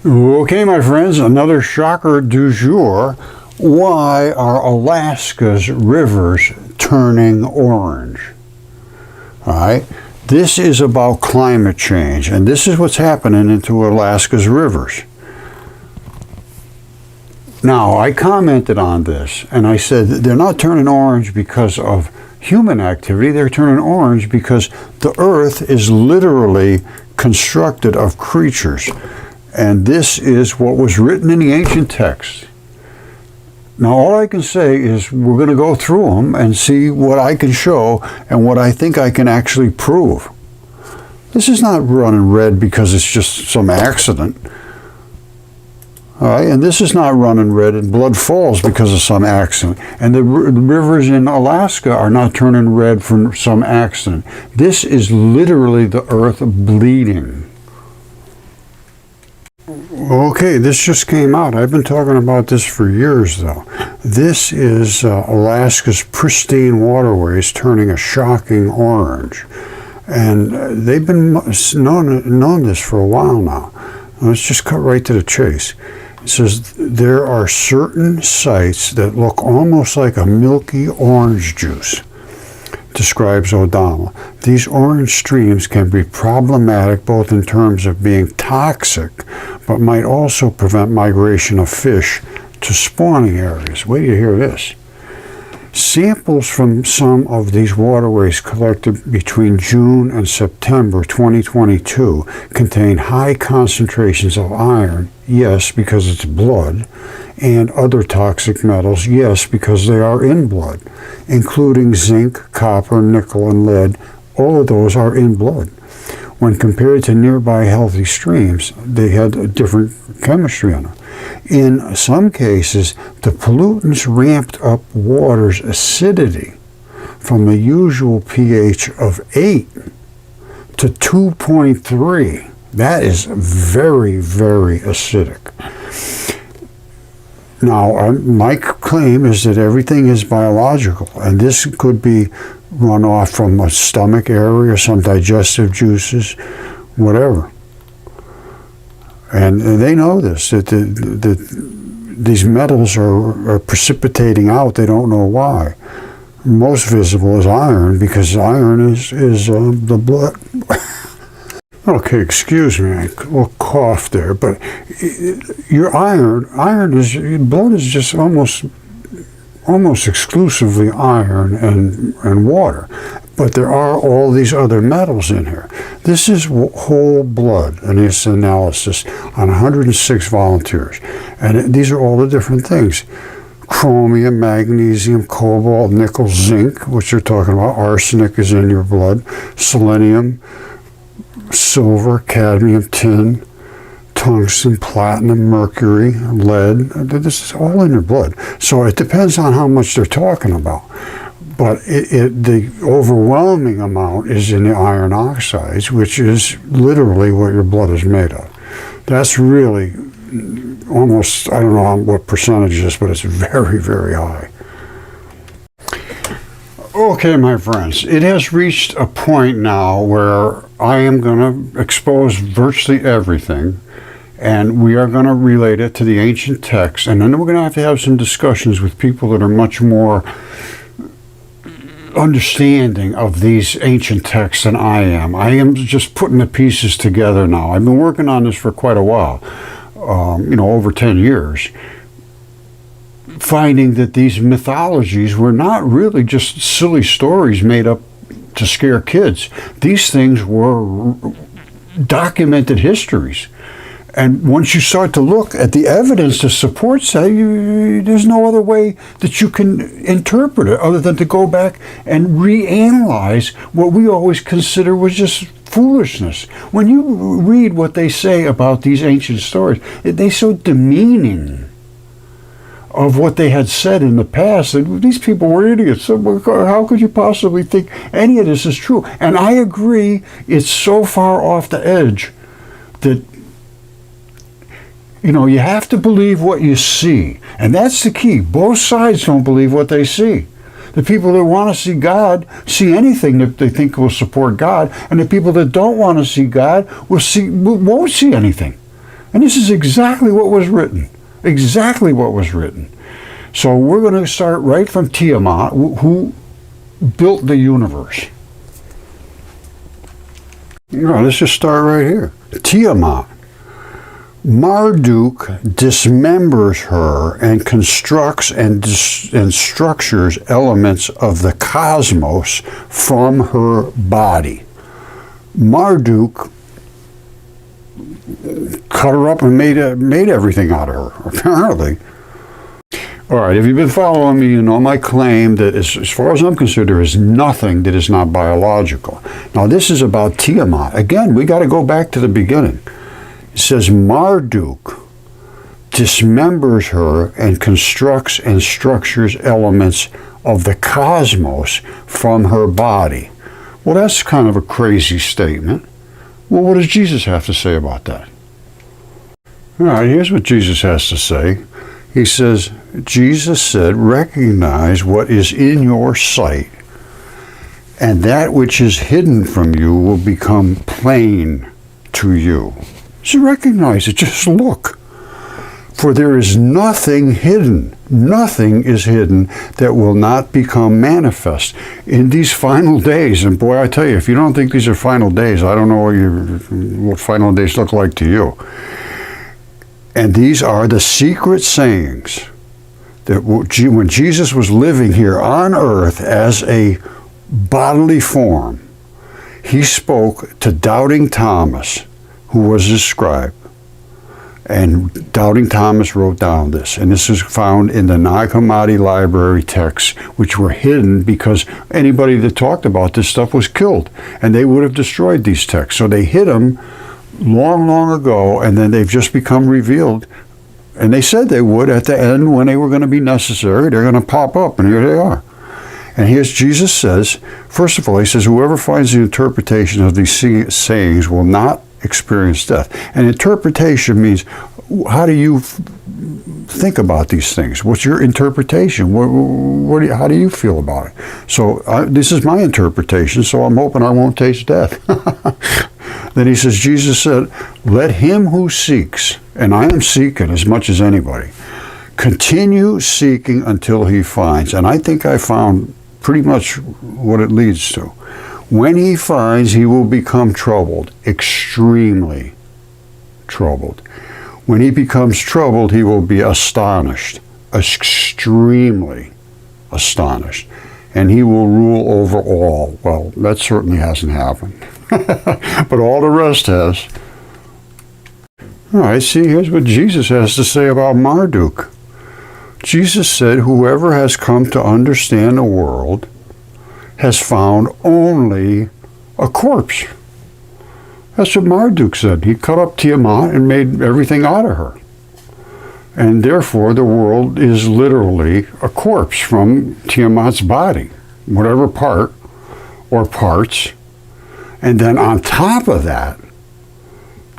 Okay, my friends, another shocker du jour. Why are Alaska's rivers turning orange? All right, this is about climate change, and this is what's happening into Alaska's rivers. Now, I commented on this, and I said they're not turning orange because of human activity. They're turning orange because the earth is literally constructed of creatures. And this is what was written in the ancient texts. Now, all I can say is we're going to go through them and see what I can show and what I think I can actually prove. This is not running red because it's just some accident. All right, and this is not running red and blood falls because of some accident. And the rivers in Alaska are not turning red from some accident. This is literally the earth bleeding. Okay, this just came out. I've been talking about this for years, though. This is Alaska's pristine waterways turning a shocking orange. And they've been known this for a while now. Let's just cut right to the chase. It says there are certain sites that look almost like a milky orange juice, describes O'Donnell. These orange streams can be problematic both in terms of being toxic, but might also prevent migration of fish to spawning areas. Wait till you hear this. Samples from some of these waterways collected between June and September 2022 contain high concentrations of iron, yes, because it's blood, and other toxic metals, yes, because they are in blood, including zinc, copper, nickel, and lead. All of those are in blood. When compared to nearby healthy streams, they had a different chemistry in them. In some cases, the pollutants ramped up water's acidity from a usual pH of 8 to 2.3. That is very, very acidic. Now, my claim is that everything is biological, and this could be runoff from a stomach area, some digestive juices, whatever. And they know this, that these metals are precipitating out. They don't know why. Most visible is iron, because iron is the blood. Okay, excuse me, a little cough there, but your blood is just almost exclusively iron and water. But there are all these other metals in here. This is whole blood in this analysis on 106 volunteers. And these are all the different things. Chromium, magnesium, cobalt, nickel, zinc, which they're talking about. Arsenic is in your blood. Selenium, silver, cadmium, tin, tungsten, platinum, mercury, lead. This is all in your blood. So it depends on how much they're talking about. But the overwhelming amount is in the iron oxides, which is literally what your blood is made of. That's really almost, I don't know what percentage it is, but it's very, very high. Okay, my friends, it has reached a point now where I am going to expose virtually everything, and we are going to relate it to the ancient texts, and then we're going to have some discussions with people that are much more understanding of these ancient texts than I am. I am just putting the pieces together now. I've been working on this for quite a while, over 10 years, finding that these mythologies were not really just silly stories made up to scare kids. These things were documented histories. And once you start to look at the evidence that supports that, there's no other way that you can interpret it other than to go back and reanalyze what we always consider was just foolishness. When you read what they say about these ancient stories, they're so demeaning of what they had said in the past. These people were idiots. So how could you possibly think any of this is true? And I agree, it's so far off the edge that you have to believe what you see. And that's the key. Both sides don't believe what they see. The people that want to see God see anything that they think will support God, and the people that don't want to see God won't see anything. And this is exactly what was written. Exactly what was written. So we're going to start right from Tiamat, who built the universe. Let's just start right here. Tiamat. Marduk dismembers her and constructs and structures elements of the cosmos from her body. Marduk cut her up and made everything out of her, apparently. All right, if you've been following me, you know my claim that as far as I'm concerned, there is nothing that is not biological. Now, this is about Tiamat. Again, we got to go back to the beginning. It says Marduk dismembers her and constructs and structures elements of the cosmos from her body. Well, that's kind of a crazy statement. Well, what does Jesus have to say about that? All right, here's what Jesus has to say. He says, Jesus said, recognize what is in your sight, and that which is hidden from you will become plain to you. So recognize it, just look. For there is nothing hidden, nothing is hidden that will not become manifest in these final days. And boy, I tell you, if you don't think these are final days, I don't know what final days look like to you. And these are the secret sayings that when Jesus was living here on earth as a bodily form, he spoke to doubting Thomas, who was his scribe. And doubting Thomas wrote down this. And this is found in the Nag Hammadi library texts, which were hidden because anybody that talked about this stuff was killed. And they would have destroyed these texts. So they hid them long, long ago, and then they've just become revealed. And they said they would at the end when they were going to be necessary. They're going to pop up, and here they are. And here's Jesus says, first of all, he says, whoever finds the interpretation of these sayings will not experience death. And interpretation means, how do you think about these things? What's your interpretation? How do you feel about it? So this is my interpretation, so I'm hoping I won't taste death. Then he says, Jesus said, let him who seeks, and I am seeking as much as anybody, continue seeking until he finds. And I think I found pretty much what it leads to. When he finds, he will become troubled, extremely troubled. When he becomes troubled, he will be astonished, extremely astonished. And he will rule over all. Well, that certainly hasn't happened. But all the rest has. All right, see, here's what Jesus has to say about Marduk. Jesus said, whoever has come to understand the world has found only a corpse. That's what Marduk said. He cut up Tiamat and made everything out of her. And therefore, the world is literally a corpse from Tiamat's body, whatever part or parts. And then on top of that,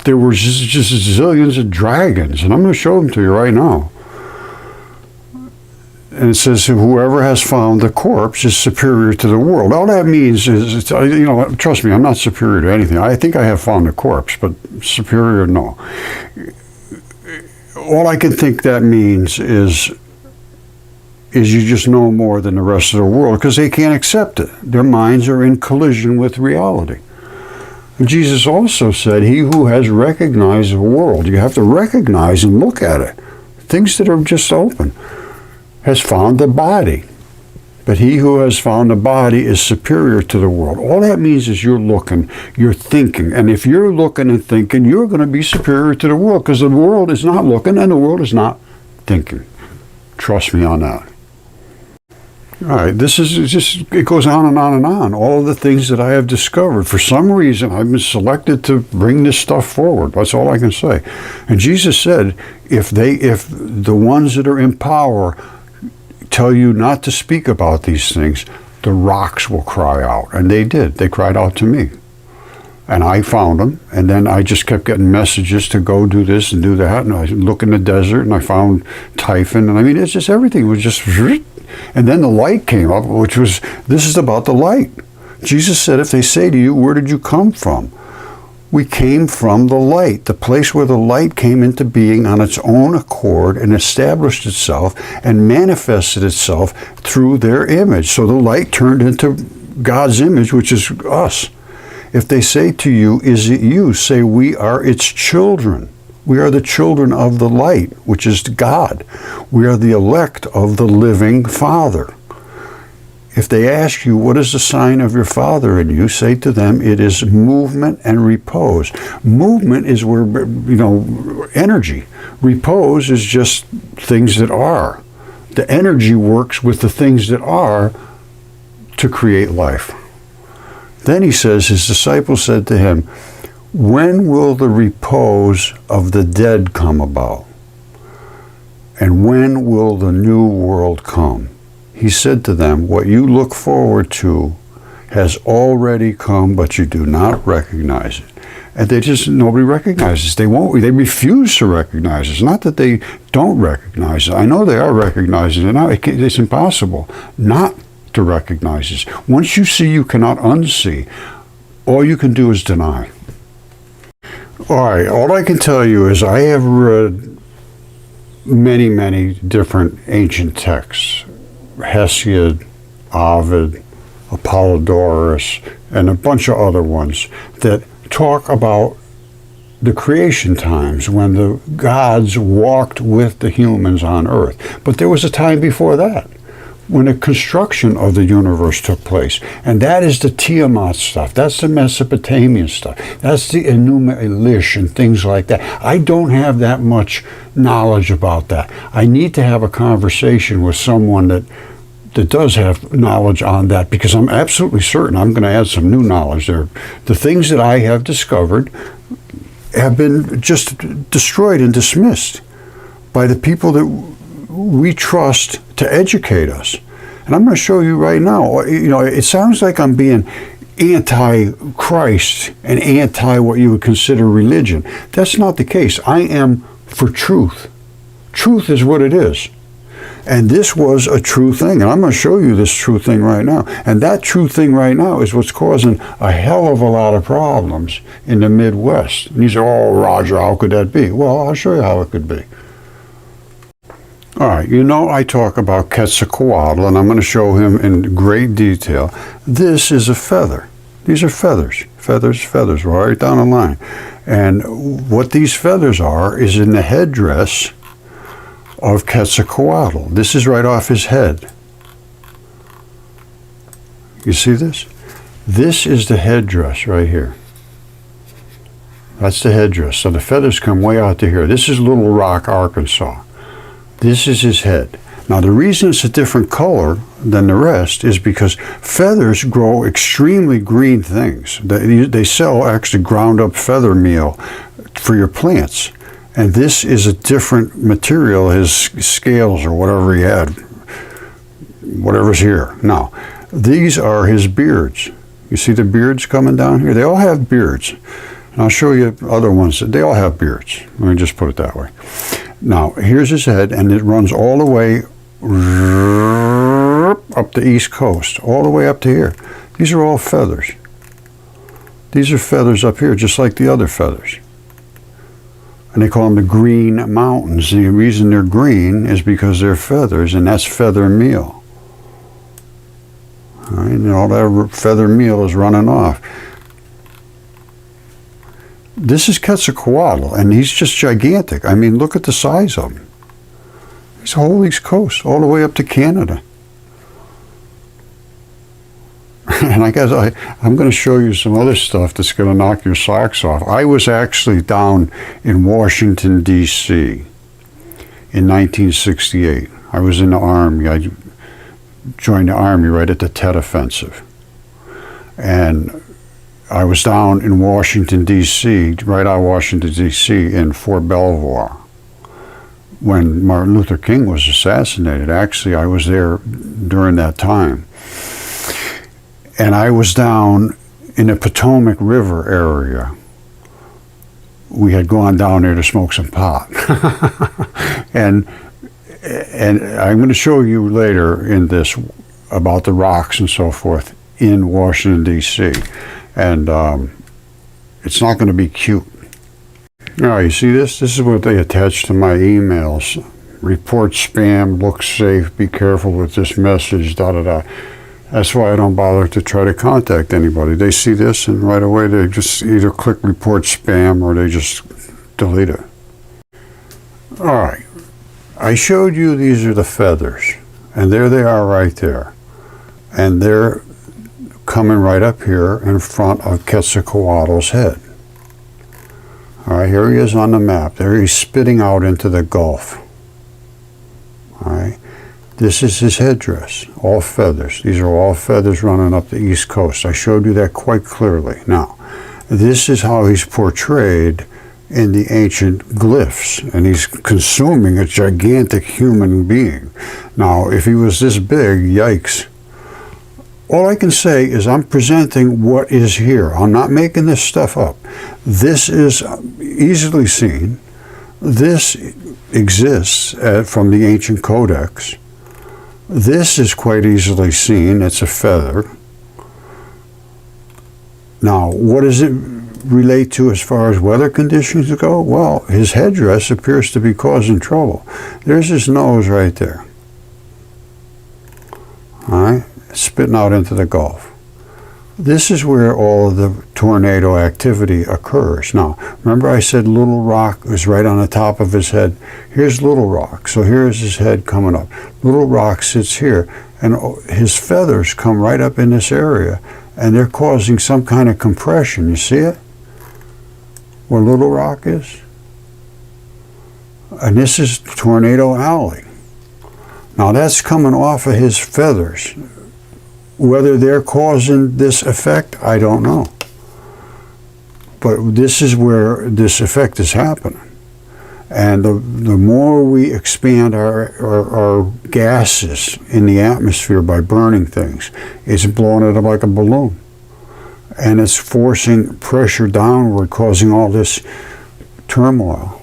there were just zillions of dragons. And I'm going to show them to you right now. And it says, whoever has found the corpse is superior to the world. All that means is, trust me, I'm not superior to anything. I think I have found a corpse, but superior, no. All I can think that means is you just know more than the rest of the world because they can't accept it. Their minds are in collision with reality. And Jesus also said, he who has recognized the world, you have to recognize and look at it. Things that are just open. Has found the body. But he who has found the body is superior to the world. All that means is you're looking, you're thinking. And if you're looking and thinking, you're going to be superior to the world because the world is not looking and the world is not thinking. Trust me on that. All right, this is just, it goes on and on and on. All of the things that I have discovered. For some reason, I've been selected to bring this stuff forward. That's all I can say. And Jesus said, if the ones that are in power tell you not to speak about these things, the rocks will cry out. And they did. They cried out to me. And I found them. And then I just kept getting messages to go do this and do that. And I look in the desert and I found Typhon. And I mean, it's just everything was just... And then the light came up, which was, this is about the light. Jesus said, if they say to you, where did you come from? We came from the light, the place where the light came into being on its own accord and established itself and manifested itself through their image. So the light turned into God's image, which is us. If they say to you, is it you? Say, we are its children. We are the children of the light, which is God. We are the elect of the living Father. If they ask you, what is the sign of your Father in you? Say to them, it is movement and repose. Movement is where, energy. Repose is just things that are. The energy works with the things that are to create life. Then he says, his disciples said to him, when will the repose of the dead come about? And when will the new world come? He said to them, what you look forward to has already come, but you do not recognize it. And nobody recognizes. They refuse to recognize it. It's not that they don't recognize it. I know they are recognizing it now. It's impossible not to recognize it. Once you see, you cannot unsee. All you can do is deny. All right, all I can tell you is I have read many, many different ancient texts. Hesiod, Ovid, Apollodorus, and a bunch of other ones that talk about the creation times when the gods walked with the humans on earth. But there was a time before that when the construction of the universe took place. And that is the Tiamat stuff. That's the Mesopotamian stuff. That's the Enuma Elish and things like that. I don't have that much knowledge about that. I need to have a conversation with someone that does have knowledge on that, because I'm absolutely certain I'm going to add some new knowledge there. The things that I have discovered have been just destroyed and dismissed by the people that we trust to educate us. And I'm going to show you right now. It sounds like I'm being anti-Christ and anti what you would consider religion. That's not the case. I am for truth. Truth is what it is. And this was a true thing. And I'm going to show you this true thing right now. And that true thing right now is what's causing a hell of a lot of problems in the Midwest. And you say, oh, Roger, how could that be? Well, I'll show you how it could be. All right, I talk about Quetzalcoatl, and I'm going to show him in great detail. This is a feather. These are feathers. Feathers, right down the line. And what these feathers are is in the headdress of Quetzalcoatl. This is right off his head. You see this? This is the headdress right here. That's the headdress. So the feathers come way out to here. This is Little Rock, Arkansas. This is his head. Now, the reason it's a different color than the rest is because feathers grow extremely green things. They sell actually ground up feather meal for your plants. And this is a different material, his scales or whatever he had, whatever's here. Now, these are his beards. You see the beards coming down here? They all have beards. And I'll show you other ones. They all have beards. Let me just put it that way. Now, here's his head, and it runs all the way up the East Coast, all the way up to here. These are all feathers. These are feathers up here, just like the other feathers. And they call them the Green Mountains. The reason they're green is because they're feathers, and that's feather meal. All right, and all that feather meal is running off. This is Quetzalcoatl, and he's just gigantic. I mean, look at the size of him. He's the whole East Coast, all the way up to Canada. And I guess I'm going to show you some other stuff that's going to knock your socks off. I was actually down in Washington, D.C. in 1968. I was in the Army. I joined the Army right at the Tet Offensive. And I was down in Washington, D.C., right out of Washington, D.C., in Fort Belvoir, when Martin Luther King was assassinated. Actually, I was there during that time. And I was down in the Potomac River area. We had gone down there to smoke some pot. and I'm going to show you later in this about the rocks and so forth in Washington, D.C., and it's not going to be cute. Now, you see this? This is what they attach to my emails. Report spam, look safe, be careful with this message, da-da-da. That's why I don't bother to try to contact anybody. They see this and right away they just either click report spam or they just delete it. All right, I showed you these are the feathers, and there they are right there. And they're coming right up here in front of Quetzalcoatl's head. All right, here he is on the map. There he's spitting out into the Gulf. All right, this is his headdress, all feathers. These are all feathers running up the East Coast. I showed you that quite clearly. Now, this is how he's portrayed in the ancient glyphs, and he's consuming a gigantic human being. Now, if he was this big, yikes. All I can say is I'm presenting what is here. I'm not making this stuff up. This is easily seen. This exists from the ancient codex. This is quite easily seen. It's a feather. Now, what does it relate to as far as weather conditions go? Well, his headdress appears to be causing trouble. There's his nose right there. All right, spitting out into the Gulf. This is where all of the tornado activity occurs. Now, remember I said Little Rock is right on the top of his head. Here's Little Rock. So here's his head coming up. Little Rock sits here, and his feathers come right up in this area, and they're causing some kind of compression. You see it? Where Little Rock is? And this is Tornado Alley. Now that's coming off of his feathers. Whether they're causing this effect, I don't know. But this is where this effect is happening. And the more we expand our gases in the atmosphere by burning things, it's blowing it up like a balloon. And it's forcing pressure downward, causing all this turmoil.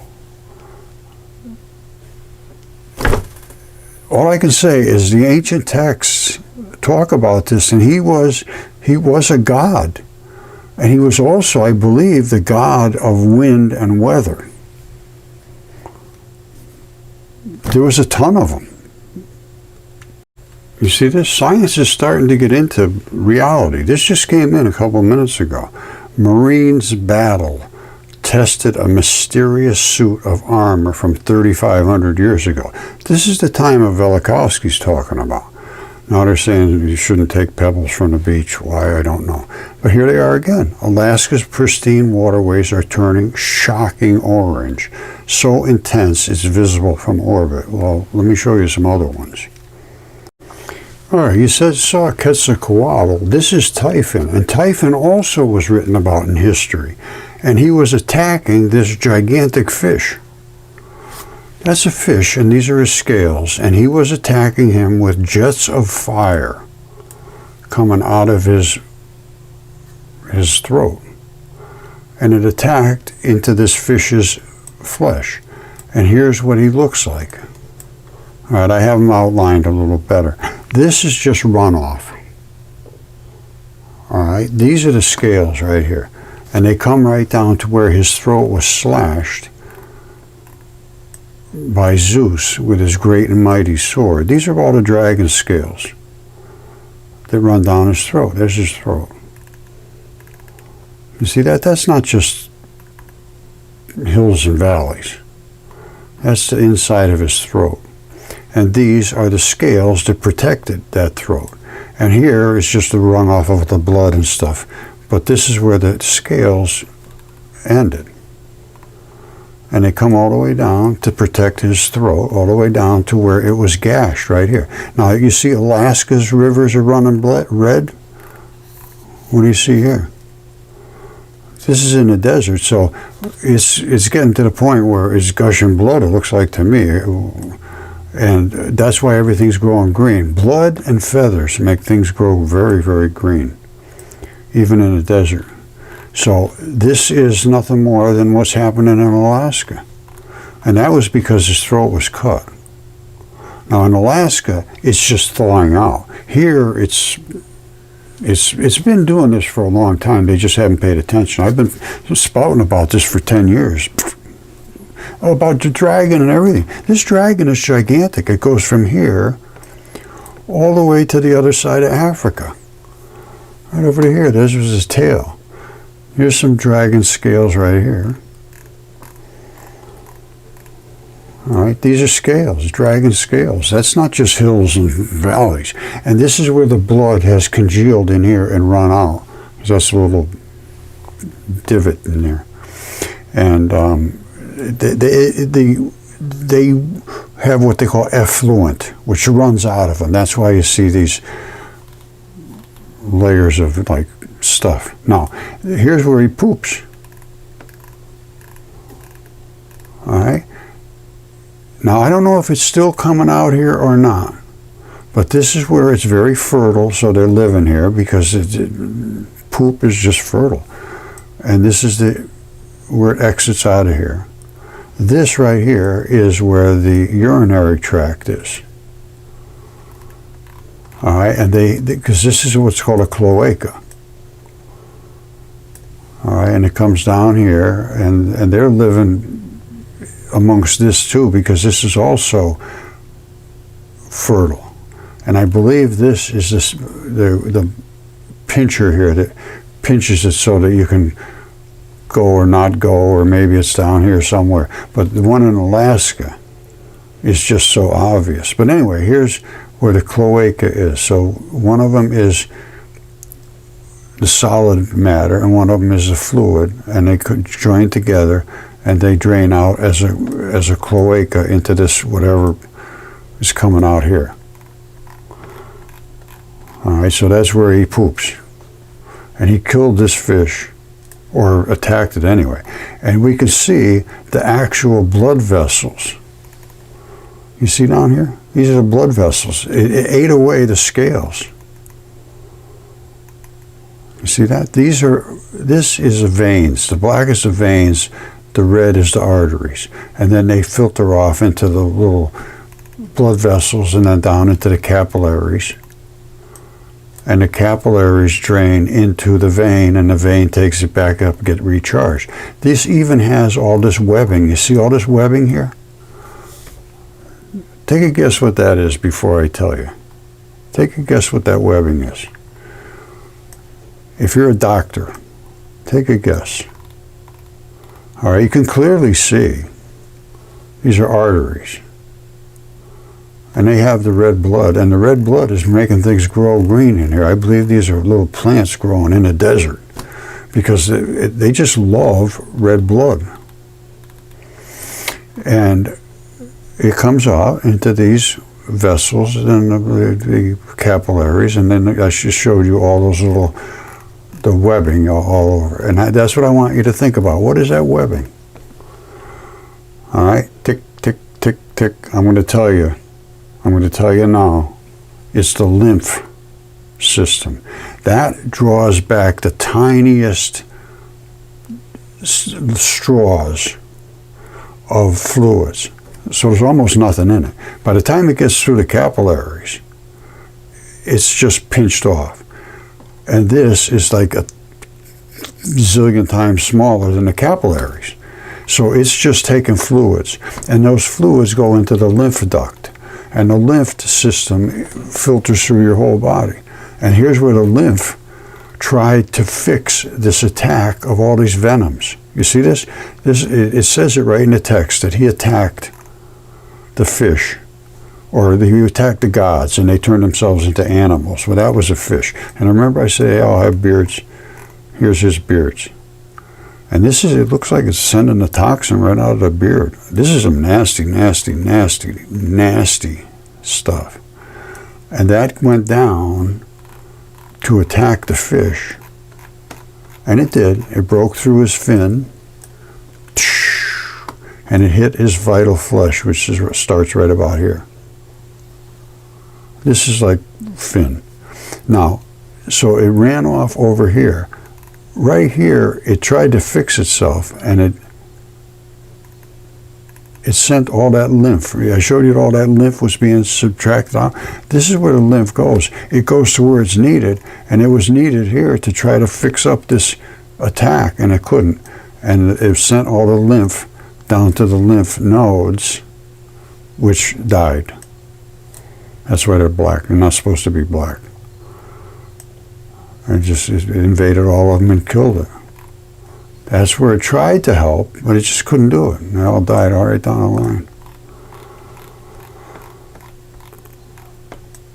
All I can say is the ancient texts talk about this, and he was a god, and he was also, I believe, the god of wind and weather. There was a ton of them. You see this? Science is starting to get into reality. This just came in a couple of minutes ago. Marines battle tested a mysterious suit of armor from 3,500 years ago. This is the time of Velikovsky's talking about. Now they're saying you shouldn't take pebbles from the beach. Why, I don't know. But here they are again. Alaska's pristine waterways are turning shocking orange. So intense it's visible from orbit. Well, let me show you some other ones. All right, you saw Quetzalcoatl. This is Typhon, and Typhon also was written about in history. And he was attacking this gigantic fish. That's a fish, and these are his scales, and he was attacking him with jets of fire coming out of his throat. And it attacked into this fish's flesh. And here's what he looks like. All right, I have him outlined a little better. This is just runoff. All right, these are the scales right here. And they come right down to where his throat was slashed by Zeus with his great and mighty sword. These are all the dragon scales that run down his throat. There's his throat. You see that? That's not just hills and valleys. That's the inside of his throat. And these are the scales that protected that throat. And here is just the runoff of the blood and stuff. But this is where the scales ended. And they come all the way down to protect his throat, all the way down to where it was gashed right here. Now you see Alaska's rivers are running red. What do you see here? This is in the desert, so it's getting to the point where it's gushing blood, it looks like to me. And that's why everything's growing green. Blood and feathers make things grow very, very green, even in the desert. So this is nothing more than what's happening in Alaska. And that was because his throat was cut. Now in Alaska, it's just thawing out. Here, it's It's been doing this for a long time. They just haven't paid attention. I've been spouting about this for 10 years. About the dragon and everything. This dragon is gigantic. It goes from here all the way to the other side of Africa. Right over to here. This was his tail. Here's some dragon scales right here. All right, these are scales, dragon scales. That's not just hills and valleys. And this is where the blood has congealed in here and run out. That's a little divot in there. And they have what they call effluent, which runs out of them. That's why you see these layers of like stuff. Now, here's where he poops. All right. Now, I don't know if it's still coming out here or not, but this is where it's very fertile, so they're living here because poop is just fertile. And this is where it exits out of here. This right here is where the urinary tract is. All right, and because this is what's called a cloaca. All right, and it comes down here, and they're living amongst this too, because this is also fertile. And I believe this is the pincher here that pinches it so that you can go or not go, or maybe it's down here somewhere. But the one in Alaska is just so obvious. But anyway, here's where the cloaca is. So one of them is the solid matter, and one of them is the fluid, and they could join together, and they drain out as a cloaca into this whatever is coming out here. All right, so that's where he poops. And he killed this fish, or attacked it anyway. And we can see the actual blood vessels. You see down here? These are the blood vessels. It ate away the scales. You see that? This is the veins. The black is the veins. The red is the arteries. And then they filter off into the little blood vessels and then down into the capillaries. And the capillaries drain into the vein, and the vein takes it back up and get recharged. This even has all this webbing. You see all this webbing here? Take a guess what that is before I tell you. Take a guess what that webbing is. If you're a doctor, take a guess. All right, you can clearly see these are arteries. And they have the red blood, and the red blood is making things grow green in here. I believe these are little plants growing in the desert because they just love red blood. And it comes out into these vessels and the capillaries, and then I just showed you all those the webbing all over. And that's what I want you to think about. What is that webbing? All right, tick, tick, tick, tick. I'm going to tell you now. It's the lymph system. That draws back the tiniest straws of fluids. So there's almost nothing in it. By the time it gets through the capillaries, it's just pinched off. And this is like a zillion times smaller than the capillaries. So it's just taking fluids. And those fluids go into the lymph duct. And the lymph system filters through your whole body. And here's where the lymph tried to fix this attack of all these venoms. You see this? It says it right in the text that he attacked the fish, or he attacked the gods, and they turned themselves into animals. Well, that was a fish. And remember I said they all have beards. Here's his beards. And it looks like it's sending the toxin right out of the beard. This is some nasty, nasty, nasty, nasty stuff. And that went down to attack the fish. And it did. It broke through his fin. And it hit his vital flesh, which starts right about here. This is like fin. Now, so it ran off over here. Right here, it tried to fix itself, and it sent all that lymph. I showed you that all that lymph was being subtracted out. This is where the lymph goes. It goes to where it's needed, and it was needed here to try to fix up this attack, and it couldn't. And it sent all the lymph down to the lymph nodes, which died. That's why they're black. They're not supposed to be black. It invaded all of them and killed it. That's where it tried to help, but it just couldn't do it. And they all died all right down the line.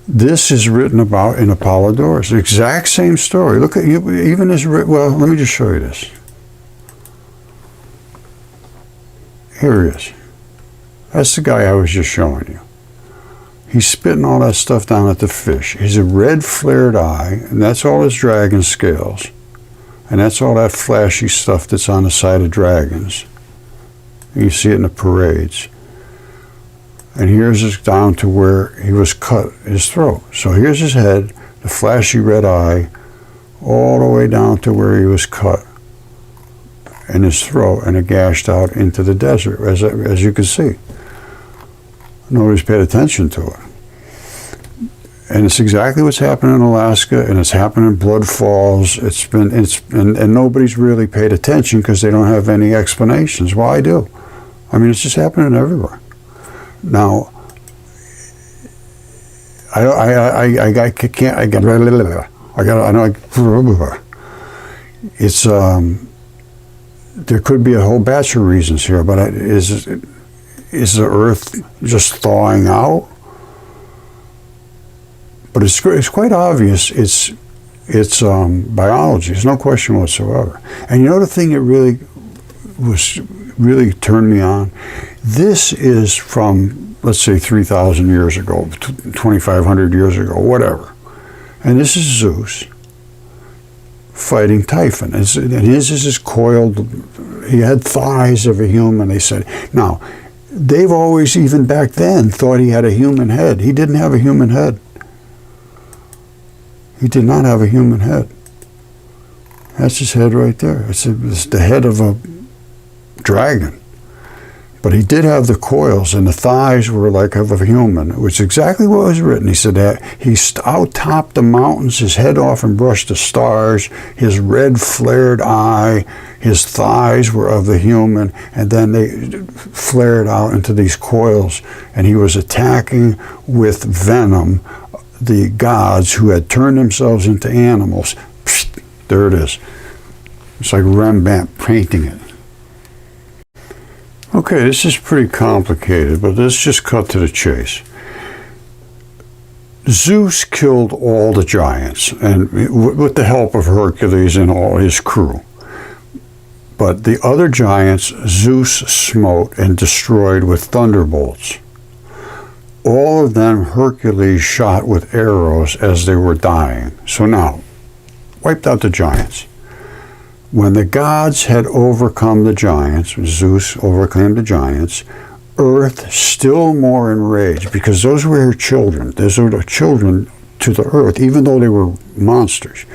This is written about in Apollodorus. The exact same story. Look at even as well. Let me just show you this. Here he is. That's the guy I was just showing you. He's spitting all that stuff down at the fish. He's a red flared eye, and that's all his dragon scales. And that's all that flashy stuff that's on the side of dragons. You see it in the parades. And here's his down to where he was cut, his throat. So here's his head, the flashy red eye, all the way down to where he was cut in his throat, and it gashed out into the desert, as you can see. Nobody's paid attention to it. And it's exactly what's happening in Alaska, and it's happening in Blood Falls. And nobody's really paid attention because they don't have any explanations. Well, I do. I mean, it's just happening everywhere. Now, there could be a whole batch of reasons here, but is the Earth just thawing out? But it's quite obvious. It's biology. There's no question whatsoever. And you know the thing that really turned me on? This is from, let's say, 3,000 years ago, 2,500 years ago, whatever. And this is Zeus fighting Typhon. And his is coiled. He had thighs of a human, they said. Now, they've always, even back then, thought he had a human head. He didn't have a human head. He did not have a human head. That's his head right there. It's the head of a dragon. But he did have the coils, and the thighs were like of a human, which is exactly what was written. He said that he out-topped the mountains, his head off and brushed the stars, his red flared eye, his thighs were of the human, and then they flared out into these coils, and he was attacking with venom the gods who had turned themselves into animals. Psst, there it is. It's like Rembrandt painting it. Okay, this is pretty complicated, but let's just cut to the chase. Zeus killed all the giants, and with the help of Hercules and all his crew. But the other giants, Zeus smote and destroyed with thunderbolts. All of them Hercules shot with arrows as they were dying. So now, wiped out the giants. When the gods had overcome the giants, Zeus overcame the giants, Earth still more enraged, because those were her children. Those were the children to the Earth, even though they were monsters.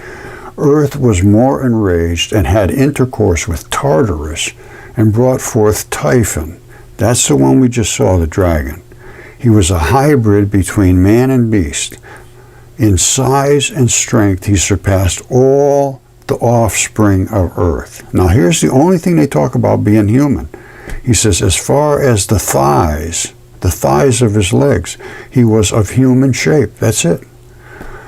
Earth was more enraged and had intercourse with Tartarus and brought forth Typhon. That's the one we just saw, the dragon. He was a hybrid between man and beast. In size and strength, he surpassed all the offspring of Earth. Now, here's the only thing they talk about being human. He says, as far as the thighs of his legs, he was of human shape. That's it.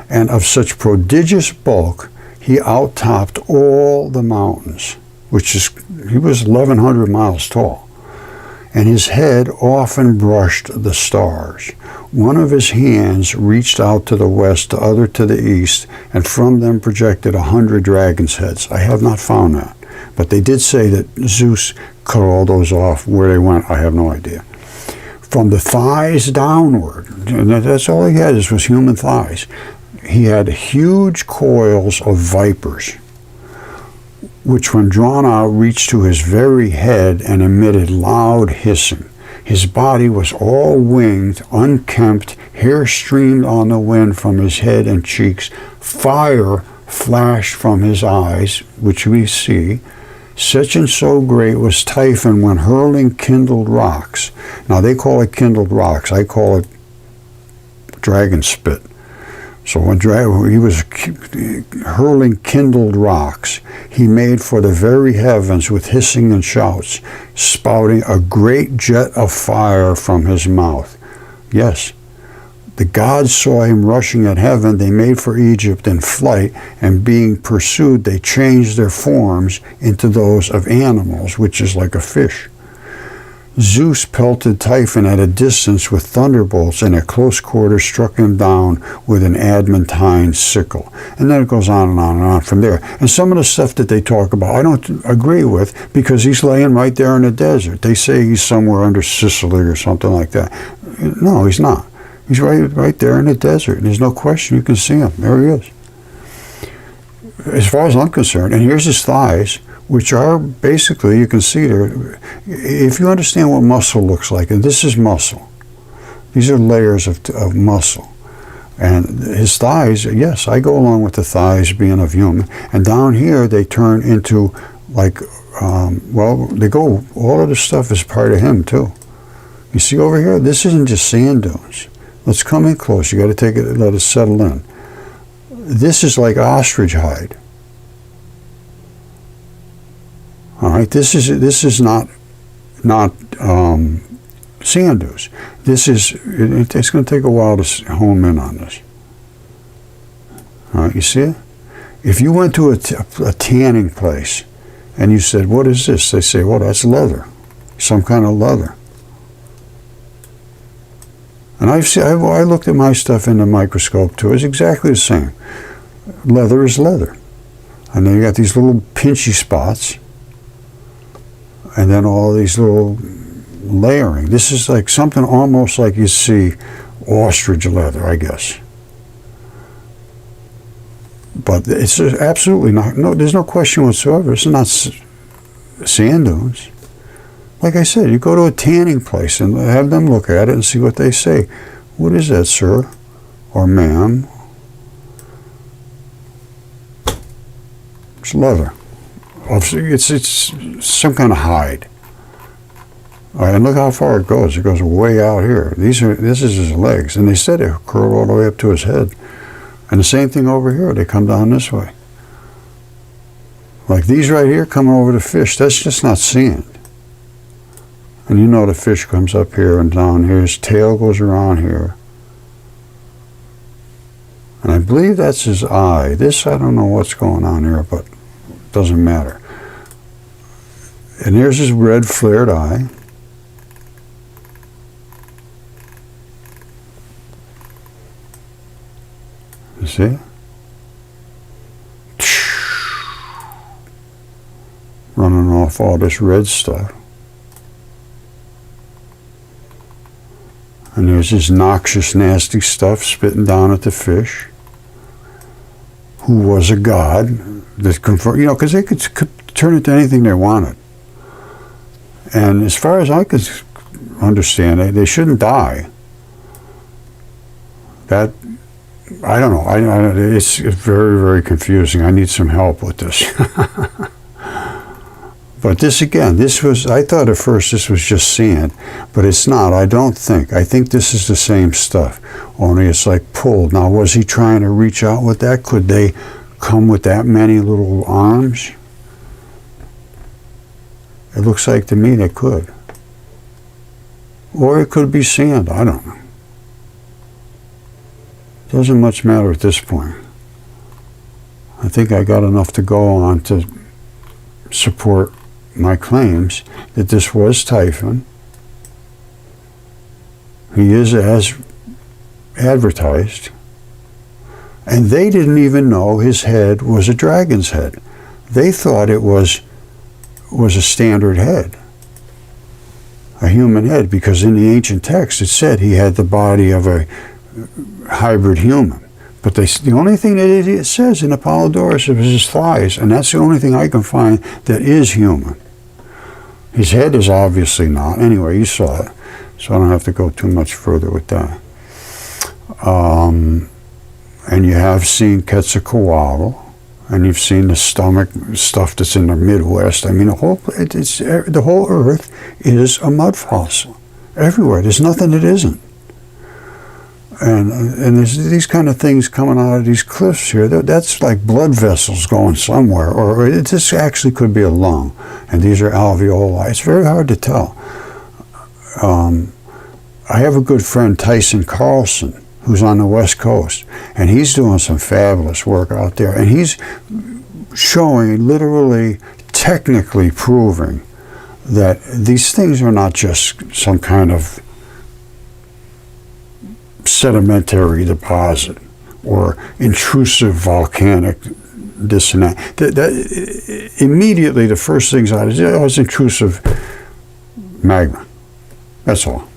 And of such prodigious bulk, he out-topped all the mountains, he was 1,100 miles tall. And his head often brushed the stars. One of his hands reached out to the west, the other to the east, and from them projected 100 dragons' heads. I have not found that. But they did say that Zeus cut all those off. Where they went, I have no idea. From the thighs downward, and that's all he had, was human thighs. He had huge coils of vipers, which when drawn out reached to his very head and emitted loud hissing. His body was all winged, unkempt, hair streamed on the wind from his head and cheeks, fire flashed from his eyes, which we see, Such and so great was Typhon when hurling kindled rocks. Now they call it kindled rocks. I call it dragon spit. So when he was hurling kindled rocks, he made for the very heavens with hissing and shouts, spouting a great jet of fire from his mouth. Yes, the gods saw him rushing at heaven. They made for Egypt in flight, and being pursued, they changed their forms into those of animals, which is like a fish. Zeus pelted Typhon at a distance with thunderbolts, and at close quarters struck him down with an adamantine sickle. And then it goes on and on and on from there. And some of the stuff that they talk about, I don't agree with, because he's laying right there in the desert. They say he's somewhere under Sicily or something like that. No, he's not. He's right there in the desert. There's no question. You can see him. There he is. As far as I'm concerned, and here's his thighs, which are basically, you can see there, if you understand what muscle looks like, and this is muscle. These are layers of muscle. And his thighs, yes, I go along with the thighs being of human. And down here, they turn into like, they go, all of this stuff is part of him too. You see over here, this isn't just sand dunes. Let's come in close. You got to take it, let it settle in. This is like ostrich hide. All right, this is not sand dunes. This is, it's going to take a while to home in on this. All right, you see it? If you went to a tanning place and you said, "What is this?" They say, "Well, that's leather, some kind of leather." And I looked at my stuff in the microscope too. It's exactly the same. Leather is leather, and then you got these little pinchy spots. And then all these little layering. This is like something almost like you see ostrich leather, I guess. But it's absolutely not, no, there's no question whatsoever. It's not sand dunes. Like I said, you go to a tanning place and have them look at it and see what they say. "What is that, sir?" Or "Ma'am?" It's leather. It's some kind of hide. All right, and look how far it goes. It goes way out here. This is his legs, and they said it curled all the way up to his head. And the same thing over here. They come down this way. Like these right here coming over the fish. That's just not sand. And you know the fish comes up here and down here. His tail goes around here. And I believe that's his eye. This, I don't know what's going on here, but doesn't matter. And there's his red flared eye. You see? Running off all this red stuff. And there's this noxious, nasty stuff spitting down at the fish, who was a god that conferred, because they could turn it to anything they wanted. And as far as I could understand, they shouldn't die. That, I don't know. It's very, very confusing. I need some help with this. But this again, I thought at first this was just sand, but it's not, I don't think. I think this is the same stuff, only it's like pulled. Now, was he trying to reach out with that? Could they come with that many little arms? It looks like to me they could. Or it could be sand, I don't know. Doesn't much matter at this point. I think I got enough to go on to support my claims that this was Typhon. He is as advertised. And they didn't even know his head was a dragon's head. They thought it was a standard head, a human head, because in the ancient text it said he had the body of a hybrid human. But the only thing that it says in Apollodorus is his thighs, and that's the only thing I can find that is human. His head is obviously not. Anyway, you saw it, so I don't have to go too much further with that. And you have seen Quetzalcoatl, And you've seen the stomach stuff that's in the Midwest. I mean, the whole Earth is a mud fossil. Everywhere. There's nothing that isn't. And there's these kind of things coming out of these cliffs here. That's like blood vessels going somewhere. Or this actually could be a lung. And these are alveoli. It's very hard to tell. I have a good friend, Tyson Carlson, who's on the West Coast, and he's doing some fabulous work out there, and he's showing, literally, technically proving that these things are not just some kind of sedimentary deposit or intrusive volcanic this and that. Immediately, the first things I did, it's intrusive magma. That's all.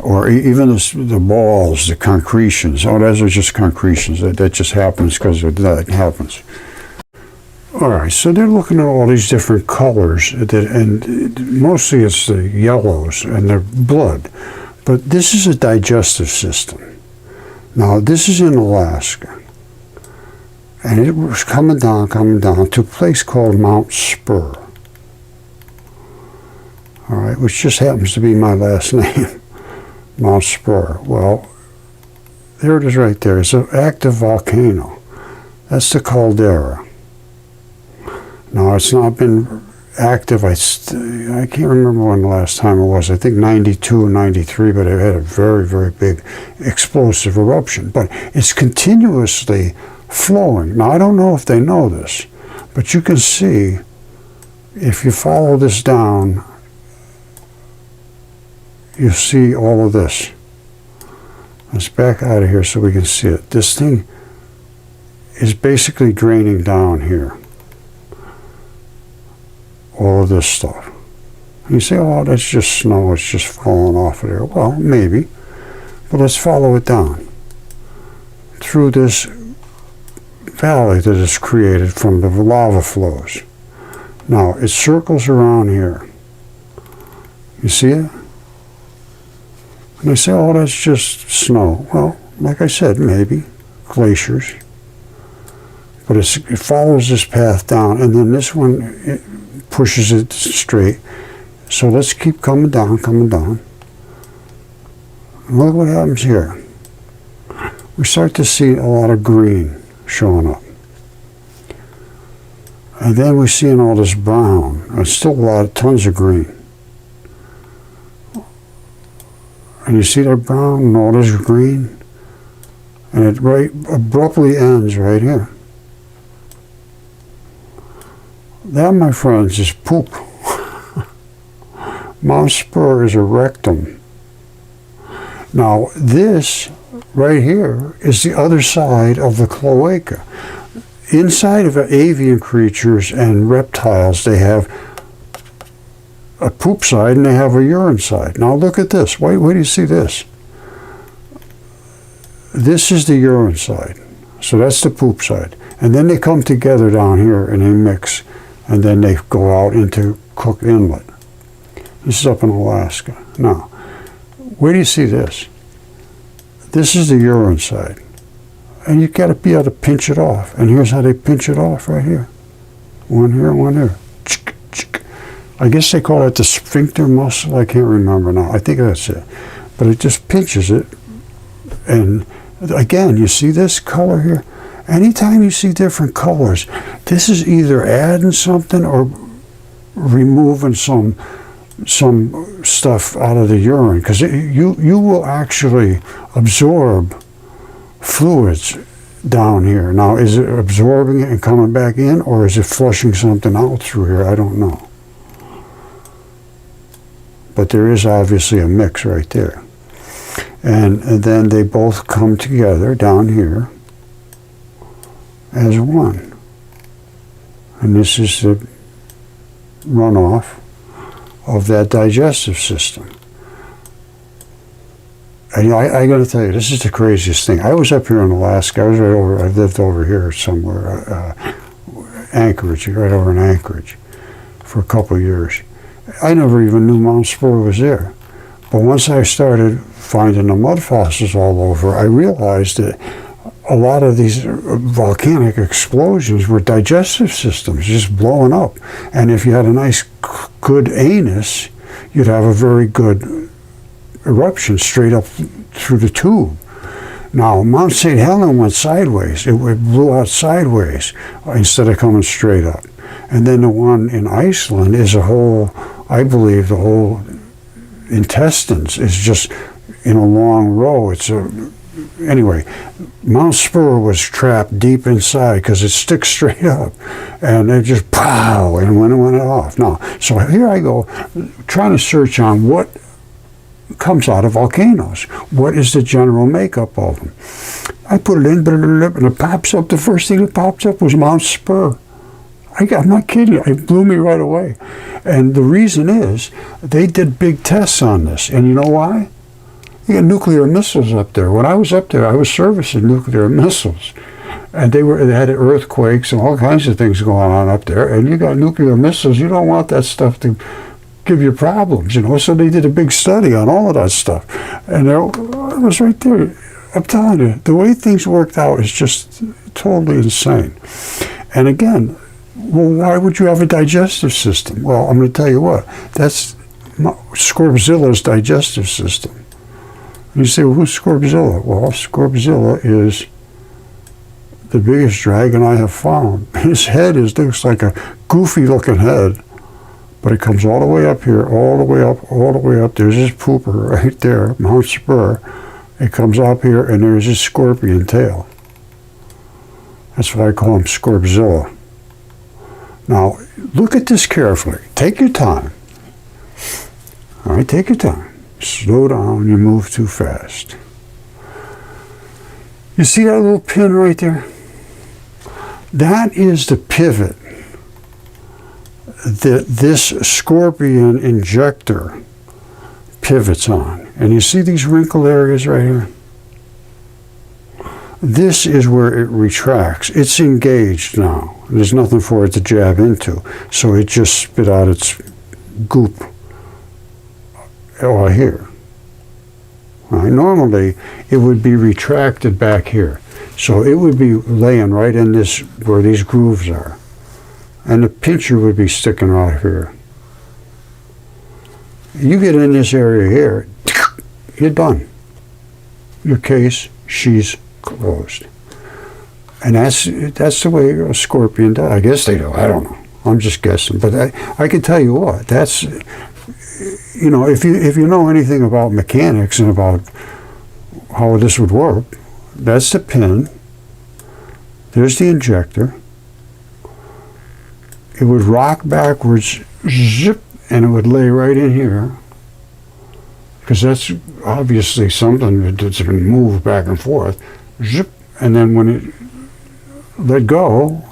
Or even the balls, the concretions. Oh, those are just concretions. That just happens because that happens. All right, so they're looking at all these different colors, and mostly it's the yellows and the blood. But this is a digestive system. Now, this is in Alaska. And it was coming down to a place called Mount Spur. All right, which just happens to be my last name. Mount Spur. Well, there it is right there. It's an active volcano. That's the caldera. Now, it's not been active. I can't remember when the last time it was. I think 92 or 93, but it had a very, very big explosive eruption. But it's continuously flowing. Now, I don't know if they know this, but you can see, if you follow this down, you see all of this. Let's back out of here so we can see it. This thing is basically draining down here. All of this stuff. And you say, oh, that's just snow, it's just falling off of there. Well, maybe. But let's follow it down. Through this valley that is created from the lava flows. Now, it circles around here. You see it? And they say, oh, that's just snow. Well, like I said, maybe. Glaciers. But it follows this path down, and then this one, it pushes it straight. So let's keep coming down. And look what happens here. We start to see a lot of green showing up. And then we're seeing all this brown. There's still tons of green. And you see that brown and all this green? And it right abruptly ends right here. That, my friends, is poop. Mount Spur is a rectum. Now, this right here is the other side of the cloaca. Inside of avian creatures and reptiles, they have a poop side and they have a urine side. Now look at this. Wait do you see this? This is the urine side. So that's the poop side. And then they come together down here and they mix. And then they go out into Cook Inlet. This is up in Alaska. Now, where do you see this? This is the urine side. And you got to be able to pinch it off. And here's how they pinch it off right here. One here, one here. I guess they call it the sphincter muscle. I can't remember now. I think that's it. But it just pinches it. And again, you see this color here? Anytime you see different colors, this is either adding something or removing some stuff out of the urine. Because you will actually absorb fluids down here. Now, is it absorbing it and coming back in, or is it flushing something out through here? I don't know. But there is obviously a mix right there. And then they both come together down here as one. And this is the runoff of that digestive system. And I got to tell you, this is the craziest thing. I was up here in Alaska. I lived over here somewhere, Anchorage, right over in Anchorage, for a couple of years. I never even knew Mount Spur was there. But once I started finding the mud fossils all over, I realized that a lot of these volcanic explosions were digestive systems just blowing up. And if you had a nice, good anus, you'd have a very good eruption straight up through the tube. Now, Mount St. Helens went sideways. It blew out sideways instead of coming straight up. And then the one in Iceland is a whole, I believe the whole intestines is just in a long row. Anyway, Mount Spur was trapped deep inside because it sticks straight up, and it just pow, and went off. Now, so here I go, trying to search on what comes out of volcanoes. What is the general makeup of them? I put it in, and it pops up. The first thing that pops up was Mount Spur. I'm not kidding you. It blew me right away. And the reason is, they did big tests on this. And you know why? You got nuclear missiles up there. When I was up there, I was servicing nuclear missiles. And they had earthquakes and all kinds of things going on up there. And you got nuclear missiles. You don't want that stuff to give you problems, So they did a big study on all of that stuff. And it was right there. I'm telling you, the way things worked out is just totally insane. And again, well, why would you have a digestive system? Well, I'm going to tell you what. That's Scorpzilla's digestive system. And you say, well, who's Scorpzilla? Well, Scorpzilla is the biggest dragon I have found. His head looks like a goofy-looking head, but it comes all the way up here, all the way up, all the way up. There's his pooper right there, Mount Spur. It comes up here, and there's his scorpion tail. That's why I call him Scorpzilla. Now, look at this carefully. Take your time. All right, take your time. Slow down, you move too fast. You see that little pin right there? That is the pivot that this scorpion injector pivots on. And you see these wrinkle areas right here? This is where it retracts. It's engaged now. There's nothing for it to jab into. So it just spit out its goop here. Right? Normally, it would be retracted back here. So it would be laying right in this, where these grooves are. And the pincher would be sticking right here. You get in this area here, you're done. Your case, she's closed. And that's the way a scorpion does. I guess they do. I don't know. I'm just guessing. But I can tell you what, that's, if you know anything about mechanics and about how this would work, that's the pin. There's the injector. It would rock backwards, zip, and it would lay right in here. Because that's obviously something that's going to move back and forth. Zip, and then when it let go,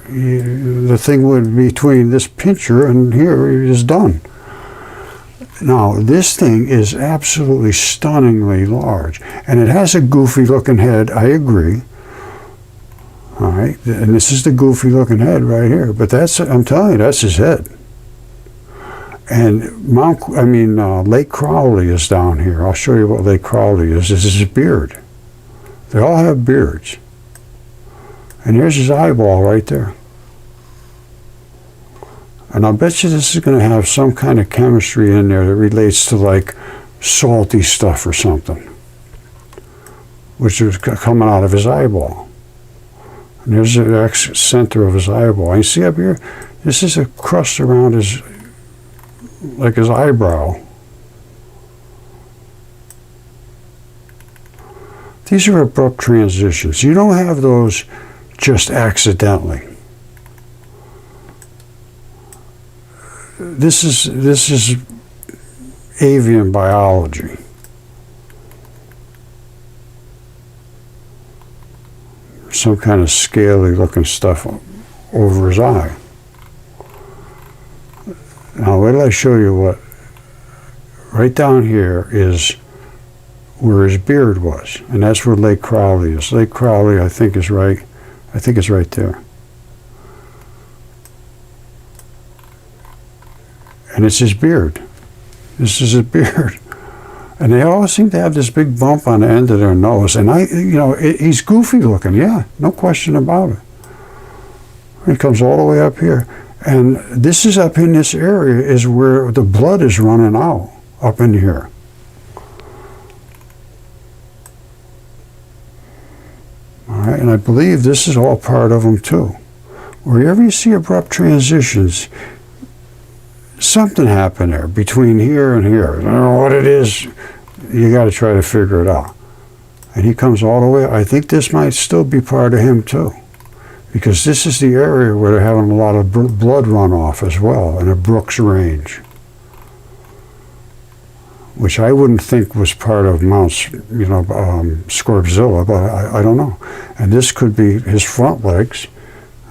the thing would be between this pincher and here is done. Now, this thing is absolutely stunningly large. And it has a goofy looking head, I agree. All right, and this is the goofy looking head right here. But I'm telling you, that's his head. And Lake Crowley is down here. I'll show you what Lake Crowley is. This is his beard. They all have beards. And here's his eyeball right there. And I'll bet you this is going to have some kind of chemistry in there that relates to like salty stuff or something, which is coming out of his eyeball. And there's the center of his eyeball. And you see up here, this is a crust around his eyebrow. These are abrupt transitions. You don't have those just accidentally. This is avian biology. Some kind of scaly looking stuff over his eye. Now, wait till I show you what. Right down here is where his beard was, and that's where Lake Crowley is. Lake Crowley, I think, is right. I think it's right there. And it's his beard. This is his beard. And they all seem to have this big bump on the end of their nose. And he's goofy looking, yeah, no question about it. He comes all the way up here. And this is up in this area is where the blood is running out, up in here. All right, and I believe this is all part of them too. Wherever you see abrupt transitions, something happened there between here and here. I don't know what it is. You got to try to figure it out. And he comes all the way. I think this might still be part of him too, because this is the area where they're having a lot of blood runoff as well in the Brooks Range, which I wouldn't think was part of Mount, Scorpzilla, but I don't know. And this could be his front legs,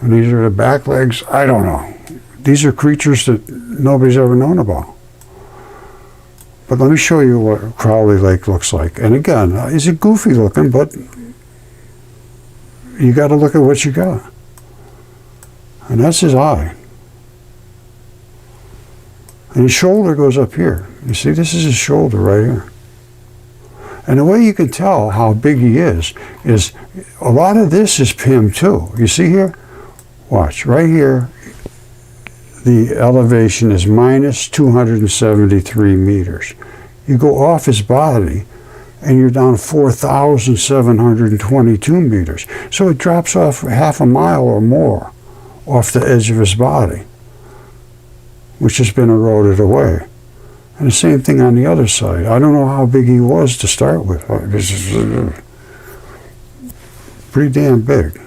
and these are the back legs. I don't know. These are creatures that nobody's ever known about. But let me show you what Crowley Lake looks like. And again, he's a goofy looking, but you got to look at what you got. And that's his eye. And his shoulder goes up here. You see, this is his shoulder right here. And the way you can tell how big he is a lot of this is him too. You see here? Watch, right here, the elevation is minus 273 meters. You go off his body, and you're down 4,722 meters. So it drops off half a mile or more off the edge of his body, which has been eroded away. And the same thing on the other side. I don't know how big he was to start with. This is pretty damn big.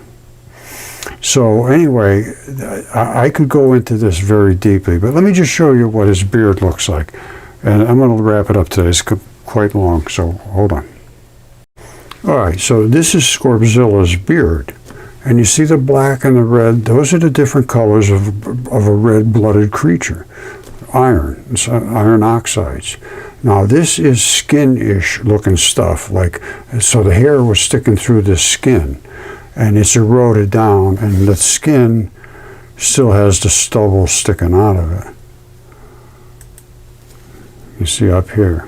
So anyway, I could go into this very deeply, but let me just show you what his beard looks like. And I'm going to wrap it up today. It's quite long, so hold on. All right, so this is Scorpzilla's beard. And you see the black and the red. Those are the different colors of a red-blooded creature. Iron oxides. Now this is skin-ish looking stuff, so the hair was sticking through the skin, and it's eroded down, and the skin still has the stubble sticking out of it. You see up here.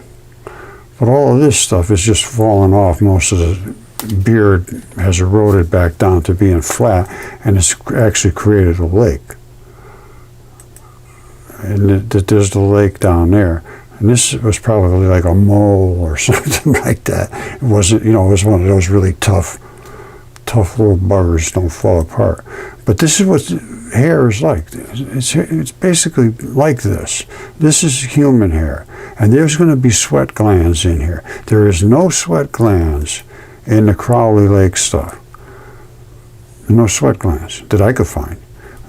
But all of this stuff is just falling off. Most of the beard has eroded back down to being flat, and it's actually created a lake. And there's the lake down there. And this was probably like a mole or something like that. It wasn't, it was one of those really tough little buggers, don't fall apart. But this is what hair is like. It's basically like this. This is human hair. And there's going to be sweat glands in here. There is no sweat glands in the Crowley Lake stuff. No sweat glands that I could find.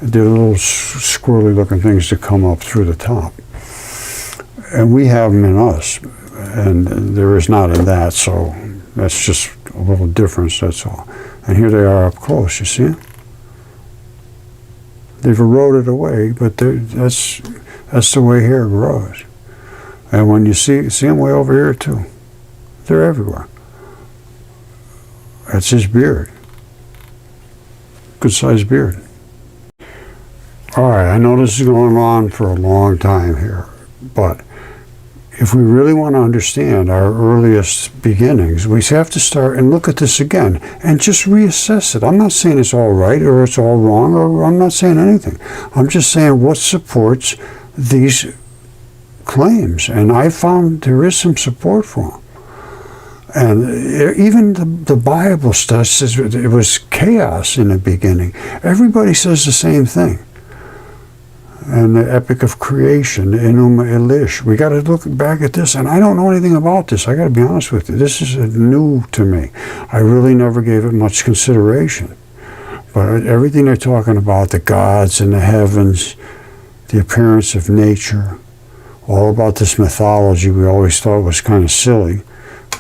They're little squirrely looking things that come up through the top. And we have them in us, and there is not in that, so that's just a little difference, that's all. And here they are up close, you see it? They've eroded away, but that's the way hair grows. And when you see them way over here too. They're everywhere. That's his beard. Good sized beard. All right, I know this is going on for a long time here, but if we really want to understand our earliest beginnings, we have to start and look at this again and just reassess it. I'm not saying it's all right or it's all wrong, or I'm not saying anything. I'm just saying what supports these claims, and I found there is some support for them. And even the Bible stuff says it was chaos in the beginning. Everybody says the same thing. And the epic of creation, Enuma Elish. We got to look back at this, and I don't know anything about this. I got to be honest with you. This is new to me. I really never gave it much consideration. But everything they're talking about, the gods and the heavens, the appearance of nature, all about this mythology we always thought was kind of silly.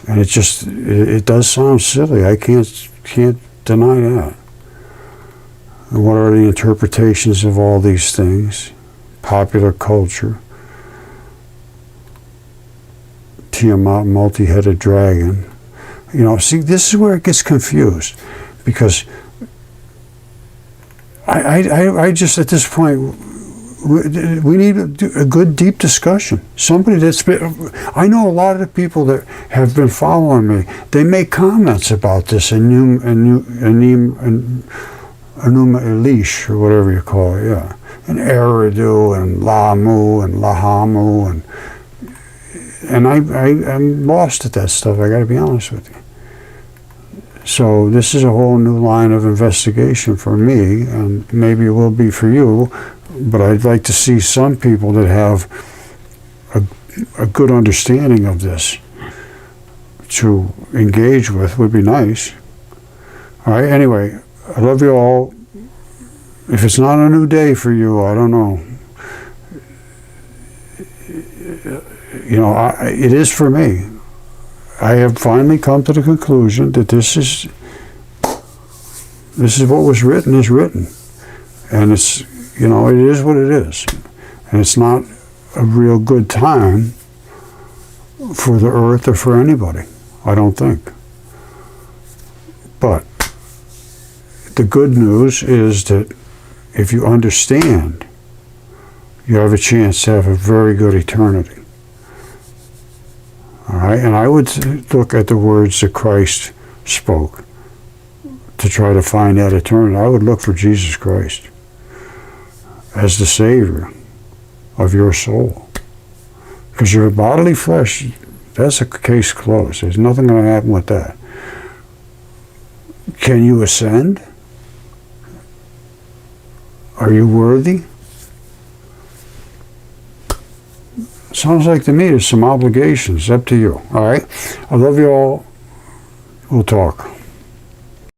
And it does sound silly. I can't deny that. And what are the interpretations of all these things? Popular culture, Tiamat, multi-headed dragon. See, this is where it gets confused, because I just at this point we need a good, deep discussion. Somebody that's been, I know a lot of the people that have been following me, they make comments about this Enuma Elish, or whatever you call it, yeah. And Eridu, and Lamu, and Lahamu, and I'm lost at that stuff, I gotta be honest with you. So this is a whole new line of investigation for me, and maybe it will be for you, but I'd like to see some people that have a good understanding of this to engage with. Would be nice. All right, anyway, I love you all. If it's not a new day for you, I don't know. You know, it is for me. I have finally come to the conclusion that this is what was written is written. And it's, you know, it is what it is. And it's not a real good time for the earth or for anybody, I don't think. But the good news is that if you understand, you have a chance to have a very good eternity. All right, and I would look at the words that Christ spoke to try to find that eternity. I would look for Jesus Christ as the Savior of your soul. Because your bodily flesh, that's a case closed. There's nothing going to happen with that. Can you ascend? Are you worthy? Sounds like to me there's some obligations. Up to you. All right? I love you all. We'll talk.